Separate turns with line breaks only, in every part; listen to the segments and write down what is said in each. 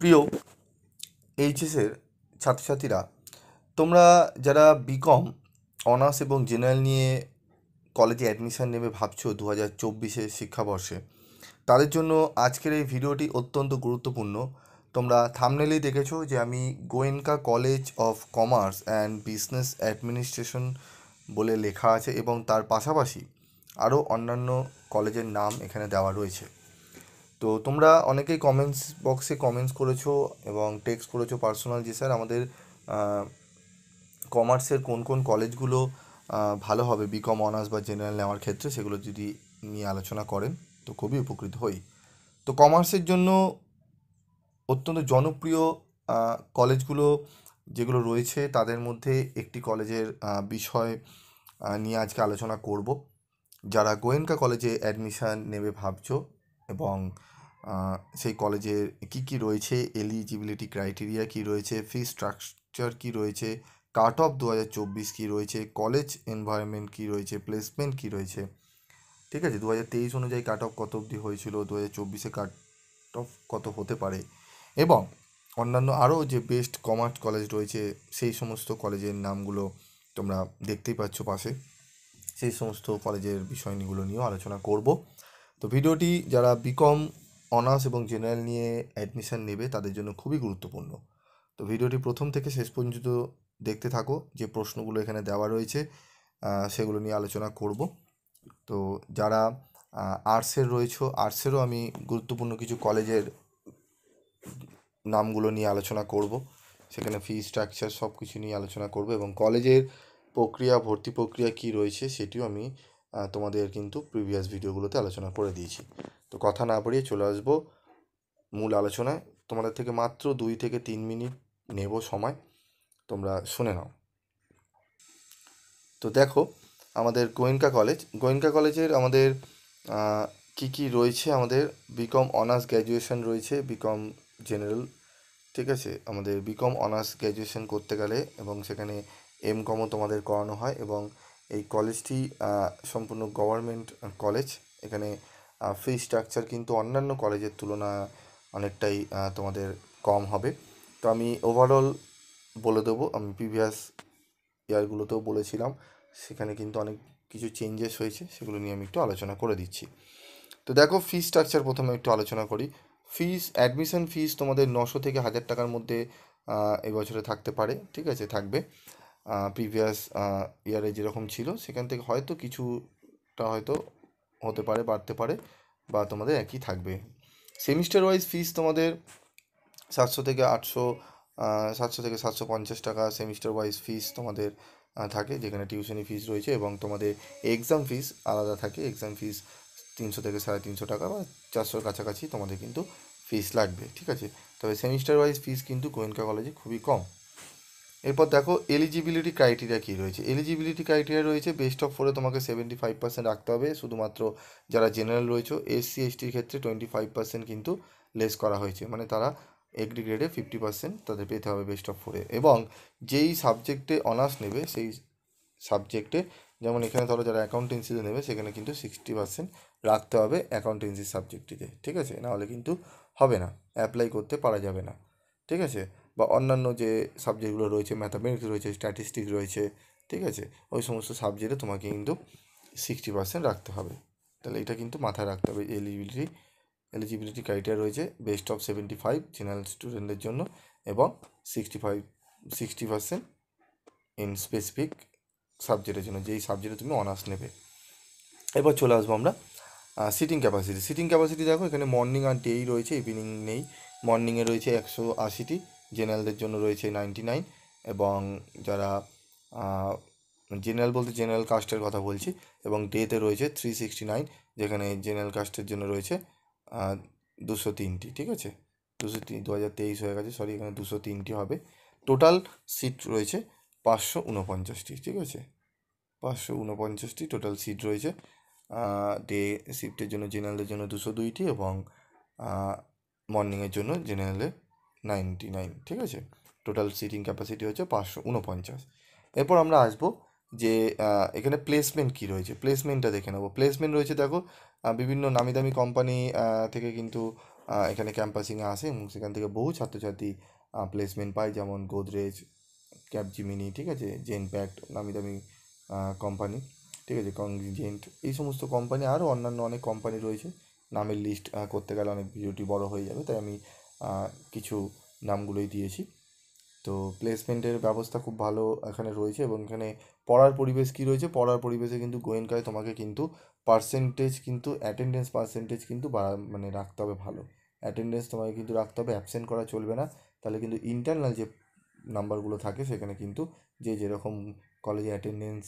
প্রিয় এইচএসের ছাত্রছাত্রীরা, তোমরা যারা বিকম অনার্স এবং জেনারেল নিয়ে কলেজে অ্যাডমিশান নেবে ভাবছো 2024 শিক্ষাবর্ষে, তাদের জন্য আজকের এই ভিডিওটি অত্যন্ত গুরুত্বপূর্ণ। তোমরা থাম্বনেলেই দেখেছো যে আমি Goenka college of commerce and business administration বলে লেখা আছে এবং তার পাশাপাশি আরও অন্যান্য কলেজের নাম এখানে দেওয়া রয়েছে। তো তোমরা অনেকেই কমেন্টস বক্সে কমেন্টস করেছো এবং টেক্সট করেছো পার্সোনাল, যে স্যার আমাদের কমার্সের কোন কোন কলেজগুলো ভালো হবে বিকম অনার্স বা জেনারেল নেওয়ার ক্ষেত্রে, সেগুলো যদি নিয়ে আলোচনা করেন তো খুবই উপকৃত হই। তো কমার্সের জন্য অত্যন্ত জনপ্রিয় কলেজগুলো যেগুলো রয়েছে তাদের মধ্যে একটি কলেজের বিষয় নিয়ে আজকে আলোচনা করব। যারা গোয়েনকা কলেজে অ্যাডমিশান নেবে ভাবছো এবং সেই কলেজের কী কী রয়েছে, এলিজিবিলিটি ক্রাইটেরিয়া কী রয়েছে, ফি স্ট্রাকচার কী রয়েছে, কাট অফ 2024 কী রয়েছে, কলেজ এনভায়রনমেন্ট কী রয়েছে, প্লেসমেন্ট কী রয়েছে, ঠিক আছে, 2023 অনুযায়ী কাট অফ কত অবধি হয়েছিল, 2024 কাট অফ কত হতে পারে, এবং অন্যান্য আরও যে বেস্ট কমার্স কলেজ রয়েছে সেই সমস্ত কলেজের নামগুলো তোমরা দেখতেই পাচ্ছ পাশে। সেই সমস্ত কলেজের বিষয়গুলো নিয়েও আলোচনা করব। তো ভিডিওটি যারা বিকম অনার্স এবং জেনারেল নিয়ে অ্যাডমিশান নেবে তাদের জন্য খুবই গুরুত্বপূর্ণ। তো ভিডিওটি প্রথম থেকে শেষ পর্যন্ত দেখতে থাকো। যে প্রশ্নগুলো এখানে দেওয়া রয়েছে সেগুলো নিয়ে আলোচনা করব। তো যারা আর্টসের রয়েছে, আর্টসেরও আমি গুরুত্বপূর্ণ কিছু কলেজের নামগুলো নিয়ে আলোচনা করব। সেখানে ফি স্ট্রাকচার সব কিছু নিয়ে আলোচনা করব এবং কলেজের প্রক্রিয়া, ভর্তি প্রক্রিয়া কী রয়েছে সেটিও আমি তোমাদের কিন্তু প্রিভিয়াস ভিডিওগুলোতে আলোচনা করে দিয়েছি। তো কথা না বাড়িয়ে চলে আসবো মূল আলোচনায়। তোমাদের থেকে মাত্র 2 থেকে 3 মিনিট নেব সময়, তোমরা শুনে নাও। তো দেখো, আমাদের গোয়েনকা কলেজের আমাদের কি কি রয়েছে। আমাদের বিকম অনার্স গ্র্যাজুয়েশন রয়েছে, বিকম জেনারেল, ঠিক আছে। আমাদের বিকম অনার্স গ্র্যাজুয়েশন করতে গেলে এবং সেখানে কমও তোমাদের করানো হয় এবং এই কলেজটি সম্পূর্ণ গভর্নমেন্ট কলেজ। এখানে ফি স্ট্রাকচার কিন্তু অন্যান্য কলেজের তুলনা অনেকটাই তোমাদের কম হবে। তো আমি ওভারঅল বলে দেবো, আমি প্রিভিয়াস ইয়ারগুলোতেও বলেছিলাম, সেখানে কিন্তু অনেক কিছু চেঞ্জেস হয়েছে, সেগুলো নিয়ে আমি একটু আলোচনা করে দিচ্ছি। তো দেখো, ফি স্ট্রাকচার প্রথমে একটু আলোচনা করি। অ্যাডমিশন ফিস তোমাদের 900 থেকে 1000 টাকার মধ্যে এবছরে থাকতে পারে, ঠিক আছে, থাকবে। প্রিভিয়াস ইয়ারে যেরকম ছিল সেখান থেকে হয়তো কিছুটা হয়তো হতে পারে, বাড়তে পারে, বা তোমাদের একই থাকবে। সেমিস্টার ওয়াইজ ফিস তোমাদের 700 থেকে 800, 700 থেকে 750 টাকা সেমিস্টার ওয়াইজ ফিস তোমাদের থাকে, যেখানে টিউশনি ফিস রয়েছে এবং তোমাদের এক্সাম ফিস আলাদা থাকে। এক্সাম ফিস 300 থেকে 350 টাকা বা 400-র কাছাকাছি তোমাদের কিন্তু ফিস লাগবে, ঠিক আছে। তবে সেমিস্টার ওয়াইজ ফিস কিন্তু গোয়েনকা কলেজে খুবই কম। এরপর দেখো, এলিজিবিলিটি ক্রাইটেরিয়া কী রয়েছে। এলিজিবিলিটি ক্রাইটেরিয়া রয়েছে বেস্ট অফ 4-এ তোমাকে 75% রাখতে হবে। শুধুমাত্র যারা জেনারেল রয়েছে, এসসি এসটির ক্ষেত্রে 25% কিন্তু লেস করা হয়েছে, মানে তারা এগ্রি গ্রেডে 50% তাদের পেতে হবে বেস্ট অফ 4-এ। এবং যেই সাবজেক্টে অনার্স নেবে সেই সাবজেক্টে, যেমন এখানে ধরো যারা অ্যাকাউন্টেন্সিতে নেবে সেখানে কিন্তু 60% রাখতে হবে অ্যাকাউন্টেন্সি সাবজেক্টটিতে, ঠিক আছে, নাহলে কিন্তু হবে না, অ্যাপ্লাই করতে পারা যাবে না, ঠিক আছে। বা অন্যান্য যে সাবজেক্টগুলো রয়েছে, ম্যাথামেটিক্স রয়েছে, স্ট্যাটিস্টিক্স রয়েছে, ঠিক আছে, ওই সমস্ত সাবজেক্টে তোমাকে কিন্তু 60% রাখতে হবে। তাহলে এটা কিন্তু মাথায় রাখতে হবে। এলিজিবিলিটি ক্রাইটেরিয়া রয়েছে বেস্ট অফ 75 জেনারেল স্টুডেন্টদের জন্য এবং 60% ইন স্পেসিফিক সাবজেক্টের জন্য, যেই সাবজেক্টে তুমি অনার্স নেবে। এবার চলে আসবো আমরা সিটিং ক্যাপাসিটি দেখো, এখানে মর্নিং আর ডেই রয়েছে, ইভিনিং নেই। মর্নিংয়ে রয়েছে 180টি, জেনারেলদের জন্য রয়েছে 99, এবং যারা জেনারেল বলতে জেনারেল কাস্টের কথা বলছি, এবং ডেতে রয়েছে 369, যেখানে জেনারেল কাস্টের জন্য রয়েছে 203টি, ঠিক আছে। 2023 হয়ে গেছে, সরি, এখানে 203টি হবে। টোটাল সিট রয়েছে 549টি, ঠিক আছে, 549টি টোটাল সিট রয়েছে। ডে শিফটের জন্য জেনারেলের জন্য 202টি এবং মর্নিংয়ের জন্য জেনারেলে 99, ঠিক আছে। টোটাল সিটিং ক্যাপাসিটি হচ্ছে 549। এরপর আমরা আসবো যে এখানে প্লেসমেন্ট কী রয়েছে, প্লেসমেন্টটা দেখে নেবো। প্লেসমেন্ট রয়েছে দেখো, বিভিন্ন নামি দামি কোম্পানি থেকে কিন্তু এখানে ক্যাম্পাসিংয়ে আসে এবং সেখান থেকে বহু ছাত্রছাত্রী প্লেসমেন্ট পায়, যেমন গোদরেজ, ক্যাপজিমিনি, ঠিক আছে, জেনপ্যাক্ট, নামি দামি কোম্পানি, ঠিক আছে, কংগ্রিজেন্ট, এই সমস্ত কোম্পানি, আরও অন্যান্য অনেক কোম্পানি রয়েছে। নামের লিস্ট করতে গেলে অনেক ভিডিওটি বড় হয়ে যাবে, তাই আমি কিছু নামগুলোই দিয়েছি। তো প্লেসমেন্টের ব্যবস্থা খুব ভালো এখানে রয়েছে, এবং এখানে পড়ার পরিবেশ কী রয়েছে, পড়ার পরিবেশে কিন্তু গোয়েনকায় তোমাকে কিন্তু পার্সেন্টেজ, কিন্তু অ্যাটেন্ডেন্স পার্সেন্টেজ কিন্তু মানে রাখতে হবে ভালো। অ্যাটেন্ডেন্স তোমাকে কিন্তু রাখতে হবে, অ্যাবসেন্ট করা চলবে না। তাহলে কিন্তু ইন্টারনাল যে নাম্বারগুলো থাকে সেখানে কিন্তু যে যেরকম কলেজে অ্যাটেন্ডেন্স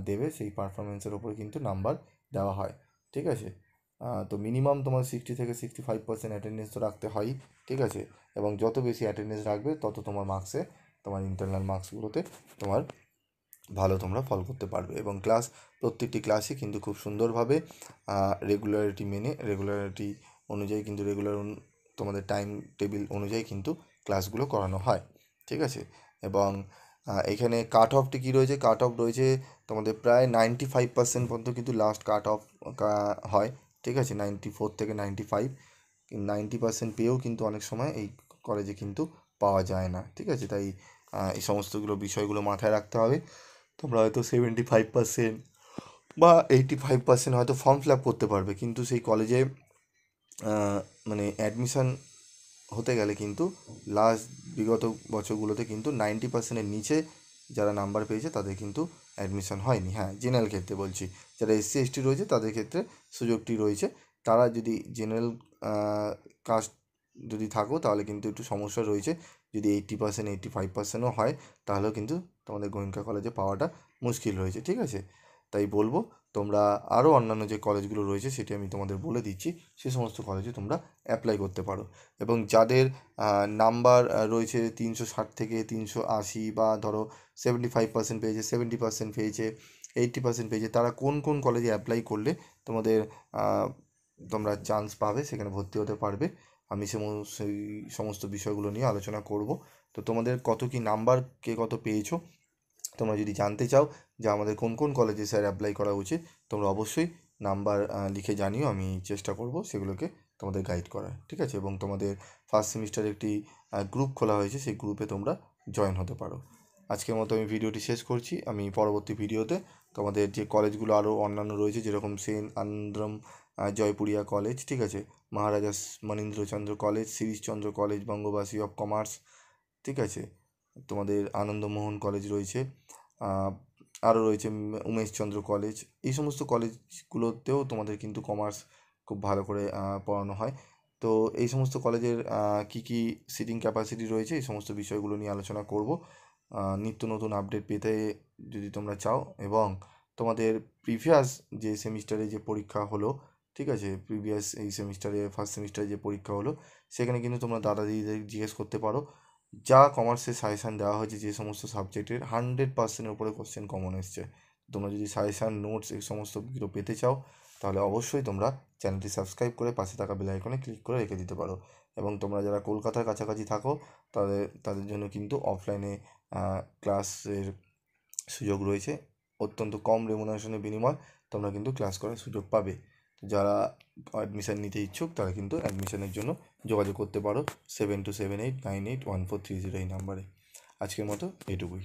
দেবে সেই পারফরমেন্সের ওপরে কিন্তু নাম্বার দেওয়া হয়, ঠিক আছে। তো মিনিমাম তোমার 60 থেকে 65% অ্যাটেন্ডেন্স তো রাখতে হয়ই, ঠিক আছে। এবং যত বেশি অ্যাটেন্ডেন্স রাখবে তত তোমার মার্কসে, তোমার ইন্টারনাল মার্কসগুলোতে তোমার ভালো তোমরা ফল করতে পারবে। এবং প্রত্যেকটি ক্লাসই কিন্তু খুব সুন্দরভাবে রেগুলারিটি অনুযায়ী কিন্তু তোমাদের টাইম টেবিল অনুযায়ী কিন্তু ক্লাসগুলো করানো হয়, ঠিক আছে। এবং এখানে কাট অফটি কী রয়েছে, কাট অফ রয়েছে তোমাদের প্রায় 95% পর্যন্ত কিন্তু লাস্ট কাট অফ হয়, ঠিক আছে। 94 থেকে 95, 90% পেয়েও কিন্তু অনেক সময় এই কলেজে কিন্তু পাওয়া যায় না, ঠিক আছে। তাই এই সমস্তগুলো বিষয়গুলো মাথায় রাখতে হবে। তোমরা হয়তো 75% বা 85% হয়তো ফর্ম ফিল আপ করতে পারবে, কিন্তু সেই কলেজে মানে অ্যাডমিশান হতে গেলে কিন্তু বিগত বছরগুলোতে কিন্তু 90%-এর নিচে যারা নাম্বার পেয়েছে তাদের কিন্তু অ্যাডমিশন হয়নি। হ্যাঁ, জেনারেল ক্ষেত্রে বলছি, যারা এসসি এসটি রয়েছে তাদের ক্ষেত্রে সুযোগটি রয়েছে। তারা যদি জেনারেল কাস্ট যদি থাকো তাহলে কিন্তু একটু সমস্যা রয়েছে। যদি 80%, 85%ও হয় তাহলেও কিন্তু তোমাদের গোয়েঙ্কা কলেজে পাওয়াটা মুশকিল রয়েছে, ঠিক আছে। তাই বলবো তোমরা আরও অন্যান্য যে কলেজগুলো রয়েছে সেটি আমি তোমাদের বলে দিচ্ছি, সে সমস্ত কলেজে তোমরা অ্যাপ্লাই করতে পারো। এবং যাদের নাম্বার রয়েছে 360 থেকে 380, বা ধরো 75% পেয়েছে, 70% পেয়েছে, 80% পেয়েছে, তারা কোন কোন কলেজে অ্যাপ্লাই করলে তোমাদের তোমরা চান্স পাবে, সেখানে ভর্তি হতে পারবে, আমি সেই সমস্ত বিষয়গুলো নিয়ে আলোচনা করব। তো তোমাদের কত কি নাম্বার, কে কত পেয়েছো, তোমরা যদি জানতে চাও যে আমাদের কোন কোন কলেজে স্যার অ্যাপ্লাই করা উচিত, তোমরা অবশ্যই নাম্বার লিখে জানিও, আমি চেষ্টা করব সেগুলোকে তোমাদের গাইড করার, ঠিক আছে। এবং তোমাদের ফার্স্ট সেমিস্টারে একটি গ্রুপ খোলা হয়েছে, সেই গ্রুপে তোমরা জয়েন হতে পারো। আজকের মতো আমি ভিডিওটি শেষ করছি। আমি পরবর্তী ভিডিওতে তোমাদের যে কলেজগুলো আরও অন্যান্য রয়েছে, যেরকম সেন্ট আনন্দ্রম জয়পুরিয়া কলেজ, ঠিক আছে, Maharaja Manindrachandra college, Shirishchandra college, Bangabasi of commerce, ঠিক আছে, তোমাদের আনন্দমোহন কলেজ রয়েছে, আরও রয়েছে উমেশচন্দ্র কলেজ, এই সমস্ত কলেজগুলোতেও তোমাদের কিন্তু কমার্স খুব ভালো করে পড়ানো হয়। তো এই সমস্ত কলেজের কী কী সিটিং ক্যাপাসিটি রয়েছে, এই সমস্ত বিষয়গুলো নিয়ে আলোচনা করব। নিত্য নতুন আপডেট পেতে যদি তোমরা চাও, এবং তোমাদের প্রিভিয়াস যে সেমিস্টারে যে পরীক্ষা হলো, ঠিক আছে, প্রিভিয়াস এই সেমিস্টারে ফার্স্ট সেমিস্টারে যে পরীক্ষা হলো, সেখানে কিন্তু তোমরা দাদা দিদিদের জিজ্ঞেস করতে পারো। যা কমার্সের সাজেশান দেওয়া হয়েছে, যে সমস্ত সাবজেক্টের 100%-এর উপরে কোশ্চেন কমন এসছে, তোমরা যদি সাজেশান, নোটস, এই সমস্তগুলো পেতে চাও, তাহলে অবশ্যই তোমরা চ্যানেলটি সাবস্ক্রাইব করে পাশে থাকা বেল আইকনে ক্লিক করে রেখে দিতে পারো। এবং তোমরা যারা কলকাতার কাছাকাছি থাকো, তাদের জন্য কিন্তু অফলাইনে ক্লাসের সুযোগ রয়েছে, অত্যন্ত কম রেমুনারেশনের বিনিময় তোমরা কিন্তু ক্লাস করার সুযোগ পাবে। যারা অ্যাডমিশান নিতে ইচ্ছুক তারা কিন্তু অ্যাডমিশনের জন্য যোগাযোগ করতে পারো 7278981430 এই নাম্বারে। আজকের মতো এটুকুই।